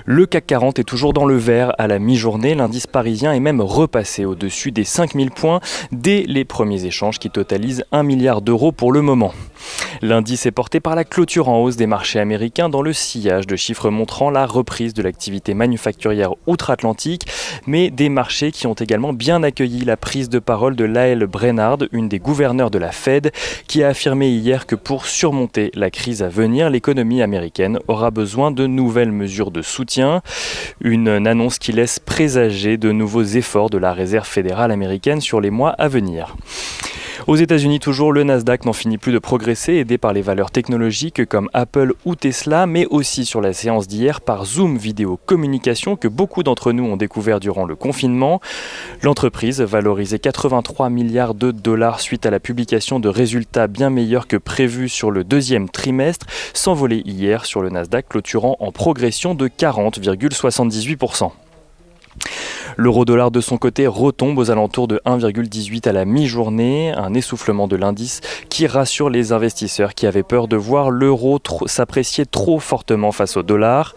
Le CAC 40 est toujours dans le vert à la mi-journée. L'indice parisien est même repassé au-dessus des 5000 points dès les premiers échanges qui totalisent 1 milliard d'euros pour le moment. L'indice est porté par la clôture en hausse des marchés américains dans le sillage de chiffres montrant la reprise de l'activité manufacturière outre-Atlantique, mais des marchés qui ont également bien accueilli la prise de parole de Lael Brainard, une des gouverneurs de la Fed, qui a affirmé hier que pour surmonter la crise à venir, l'économie américaine aura besoin de nouvelles mesures de soutien. Une annonce qui laisse présager de nouveaux efforts de la Réserve fédérale américaine sur les mois à venir. Aux États-Unis, toujours, le Nasdaq n'en finit plus de progresser, aidé par les valeurs technologiques comme Apple ou Tesla, mais aussi sur la séance d'hier par Zoom Vidéo Communication que beaucoup d'entre nous ont découvert durant le confinement. L'entreprise, valorisée 83 milliards de dollars suite à la publication de résultats bien meilleurs que prévus sur le deuxième trimestre, s'envolait hier sur le Nasdaq, clôturant en progression de 40,78%. L'euro-dollar de son côté retombe aux alentours de 1,18 à la mi-journée, un essoufflement de l'indice qui rassure les investisseurs qui avaient peur de voir l'euro s'apprécier trop fortement face au dollar.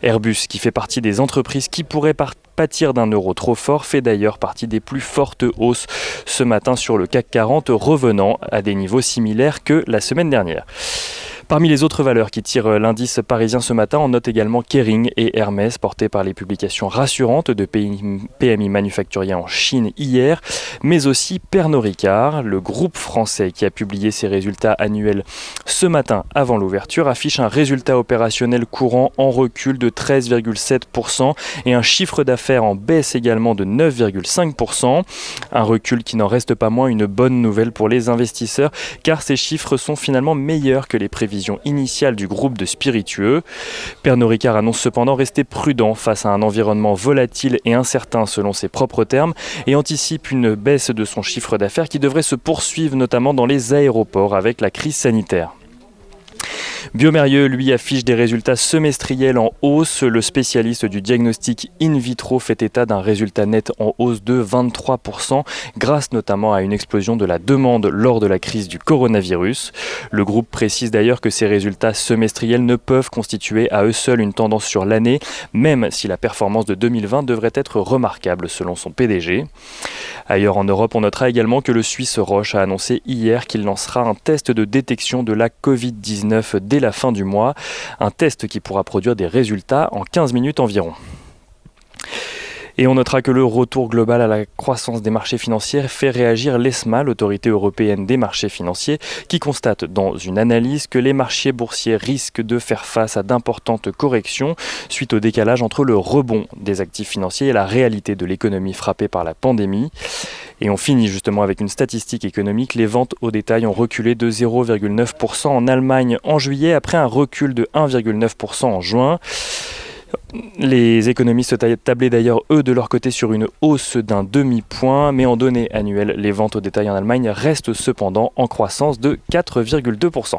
Airbus, qui fait partie des entreprises qui pourraient pâtir d'un euro trop fort, fait d'ailleurs partie des plus fortes hausses ce matin sur le CAC 40, revenant à des niveaux similaires que la semaine dernière. Parmi les autres valeurs qui tirent l'indice parisien ce matin, on note également Kering et Hermès, portés par les publications rassurantes de PMI manufacturier en Chine hier, mais aussi Pernod Ricard, le groupe français qui a publié ses résultats annuels ce matin avant l'ouverture, affiche un résultat opérationnel courant en recul de 13,7% et un chiffre d'affaires en baisse également de 9,5%. Un recul qui n'en reste pas moins une bonne nouvelle pour les investisseurs, car ces chiffres sont finalement meilleurs que les prévisions initiale du groupe de spiritueux. Pernod Ricard annonce cependant rester prudent face à un environnement volatile et incertain selon ses propres termes et anticipe une baisse de son chiffre d'affaires qui devrait se poursuivre notamment dans les aéroports avec la crise sanitaire. Biomérieux, lui, affiche des résultats semestriels en hausse. Le spécialiste du diagnostic in vitro fait état d'un résultat net en hausse de 23%, grâce notamment à une explosion de la demande lors de la crise du coronavirus. Le groupe précise d'ailleurs que ces résultats semestriels ne peuvent constituer à eux seuls une tendance sur l'année, même si la performance de 2020 devrait être remarquable selon son PDG. Ailleurs en Europe, on notera également que le Suisse Roche a annoncé hier qu'il lancera un test de détection de la Covid-19 dès la fin du mois, un test qui pourra produire des résultats en 15 minutes environ. Et on notera que le retour global à la croissance des marchés financiers fait réagir l'ESMA, l'autorité européenne des marchés financiers, qui constate dans une analyse que les marchés boursiers risquent de faire face à d'importantes corrections suite au décalage entre le rebond des actifs financiers et la réalité de l'économie frappée par la pandémie. Et on finit justement avec une statistique économique. Les ventes au détail ont reculé de 0,9% en Allemagne en juillet après un recul de 1,9% en juin. Les économistes tablaient d'ailleurs, eux, de leur côté sur une hausse d'un demi-point, mais en données annuelles, les ventes au détail en Allemagne restent cependant en croissance de 4,2%.